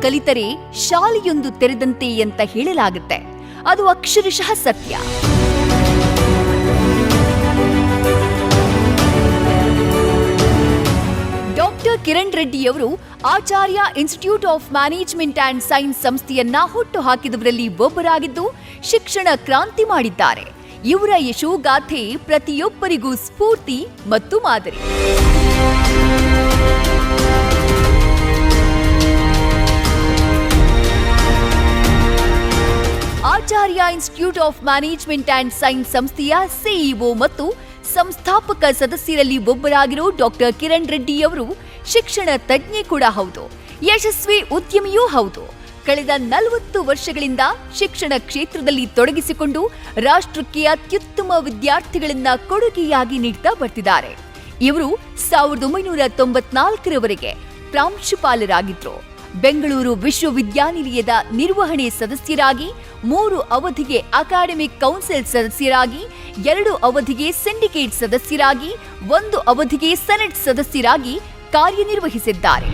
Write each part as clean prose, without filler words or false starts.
ಕಲಿತರೆ ಶಾಲೆಯೊಂದು ತೆರೆದಂತೆ ಅಂತ ಹೇಳಲಾಗುತ್ತೆ. ಅದು ಅಕ್ಷರಶಃ ಸತ್ಯ. ಡಾಕ್ಟರ್ ಕಿರಣ್ ರೆಡ್ಡಿಯವರು Acharya Institute of Management and Science ಸಂಸ್ಥೆಯನ್ನ ಹುಟ್ಟು ಹಾಕಿದವರಲ್ಲಿ ಒಬ್ಬರಾಗಿದ್ದು ಶಿಕ್ಷಣ ಕ್ರಾಂತಿ ಮಾಡಿದ್ದಾರೆ. ಇವರ ಯಶೋಗಾಥೆ ಪ್ರತಿಯೊಬ್ಬರಿಗೂ ಸ್ಫೂರ್ತಿ ಮತ್ತು ಮಾದರಿ. Acharya Institute of Management and Science ಸಂಸ್ಥೆಯ ಸಿಇಒ ಮತ್ತು ಸಂಸ್ಥಾಪಕ ಸದಸ್ಯರಲ್ಲಿ ಒಬ್ಬರಾಗಿರೋ ಡಾಕ್ಟರ್ ಕಿರಣ್ ರೆಡ್ಡಿಯವರು ಶಿಕ್ಷಣ ತಜ್ಞೆ ಕೂಡ ಹೌದು, ಯಶಸ್ವಿ ಉದ್ಯಮಿಯೂ ಹೌದು. ಕಳೆದ 40 ವರ್ಷಗಳಿಂದ ಶಿಕ್ಷಣ ಕ್ಷೇತ್ರದಲ್ಲಿ ತೊಡಗಿಸಿಕೊಂಡು ರಾಷ್ಟ್ರಕ್ಕೆ ಅತ್ಯುತ್ತಮ ವಿದ್ಯಾರ್ಥಿಗಳನ್ನ ಕೊಡುಗೆಯಾಗಿ ನೀಡ್ತಾ ಬರ್ತಿದ್ದಾರೆ. ಇವರು 1994ರವರೆಗೆ ಪ್ರಾಂಶುಪಾಲರಾಗಿದ್ರು. ಬೆಂಗಳೂರು ವಿಶ್ವವಿದ್ಯಾನಿಲಯದ ನಿರ್ವಹಣೆ ಸದಸ್ಯರಾಗಿ, 3 ಅವಧಿಗೆ ಅಕಾಡೆಮಿಕ್ ಕೌನ್ಸಿಲ್ ಸದಸ್ಯರಾಗಿ, 2 ಅವಧಿಗೆ ಸಿಂಡಿಕೇಟ್ ಸದಸ್ಯರಾಗಿ, 1 ಅವಧಿಗೆ ಸೆನೆಟ್ ಸದಸ್ಯರಾಗಿ ಕಾರ್ಯನಿರ್ವಹಿಸಿದ್ದಾರೆ.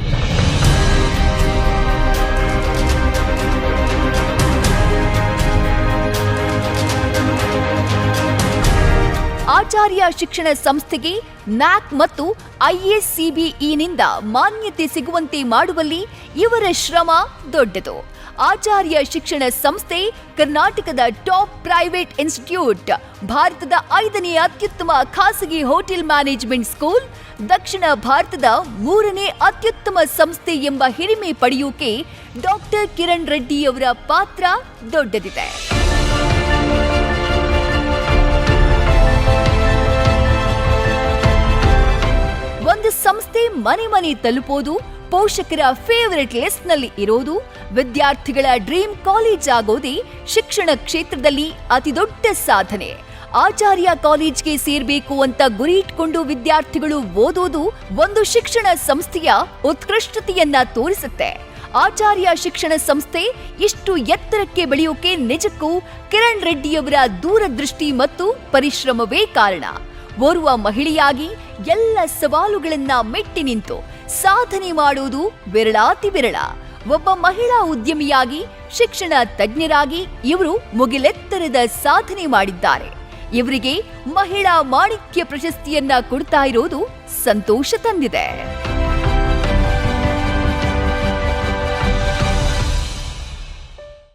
ಆಚಾರ್ಯ ಶಿಕ್ಷಣ ಸಂಸ್ಥೆಗೆ ನ್ಯಾಕ್ ಮತ್ತು IACBEನಿಂದ ಮಾನ್ಯತೆ ಸಿಗುವಂತೆ ಮಾಡುವಲ್ಲಿ ಇವರ ಶ್ರಮ ದೊಡ್ಡದು. ಆಚಾರ್ಯ ಶಿಕ್ಷಣ ಸಂಸ್ಥೆ ಕರ್ನಾಟಕದ ಟಾಪ್ ಪ್ರೈವೇಟ್ ಇನ್ಸ್ಟಿಟ್ಯೂಟ್, ಭಾರತದ 5ನೇ ಅತ್ಯುತ್ತಮ ಖಾಸಗಿ ಹೋಟೆಲ್ ಮ್ಯಾನೇಜ್ಮೆಂಟ್ ಸ್ಕೂಲ್, ದಕ್ಷಿಣ ಭಾರತದ 3ನೇ ಅತ್ಯುತ್ತಮ ಸಂಸ್ಥೆ ಎಂಬ ಹಿರಿಮೆ ಪಡೆಯೋಕೆ ಡಾಕ್ಟರ್ ಕಿರಣ್ ರೆಡ್ಡಿಯವರ ಪಾತ್ರ ದೊಡ್ಡದಿದೆ. ಒಂದು ಸಂಸ್ಥೆ ಮನೆ ಮನೆ ತಲುಪೋದು, ಪೋಷಕರ ಫೇವರಿಟ್ ಲಿಸ್ಟ್ ನಲ್ಲಿ ಇರೋದು, ವಿದ್ಯಾರ್ಥಿಗಳ ಡ್ರೀಮ್ ಕಾಲೇಜ್ ಆಗೋದೇ ಶಿಕ್ಷಣ ಕ್ಷೇತ್ರದಲ್ಲಿ ಅತಿದೊಡ್ಡ ಸಾಧನೆ. ಆಚಾರ್ಯ ಕಾಲೇಜ್ಗೆ ಸೇರ್ಬೇಕು ಅಂತ ಗುರಿ ಇಟ್ಕೊಂಡು ವಿದ್ಯಾರ್ಥಿಗಳು ಓದೋದು ಒಂದು ಶಿಕ್ಷಣ ಸಂಸ್ಥೆಯ ಉತ್ಕೃಷ್ಟತೆಯನ್ನ ತೋರಿಸುತ್ತೆ. ಆಚಾರ್ಯ ಶಿಕ್ಷಣ ಸಂಸ್ಥೆ ಇಷ್ಟು ಎತ್ತರಕ್ಕೆ ಬೆಳೆಯೋಕೆ ನಿಜಕ್ಕೂ ಕಿರಣ್ ರೆಡ್ಡಿಯವರ ದೂರದೃಷ್ಟಿ ಮತ್ತು ಪರಿಶ್ರಮವೇ ಕಾರಣ. ಓರ್ವ ಮಹಿಳೆಯಾಗಿ ಎಲ್ಲ ಸವಾಲುಗಳನ್ನ ಮೆಟ್ಟಿ ನಿಂತು ಸಾಧನೆ ಮಾಡುವುದು ವಿರಳಾತಿ ವಿರಳ. ಒಬ್ಬ ಮಹಿಳಾ ಉದ್ಯಮಿಯಾಗಿ, ಶಿಕ್ಷಣ ತಜ್ಞರಾಗಿ ಇವರು ಮುಗಿಲೆತ್ತರದ ಸಾಧನೆ ಮಾಡಿದ್ದಾರೆ. ಇವರಿಗೆ ಮಹಿಳಾ ಮಾಣಿಕ್ಯ ಪ್ರಶಸ್ತಿಯನ್ನ ಕೊಡ್ತಾ ಇರೋದು ಸಂತೋಷ ತಂದಿದೆ.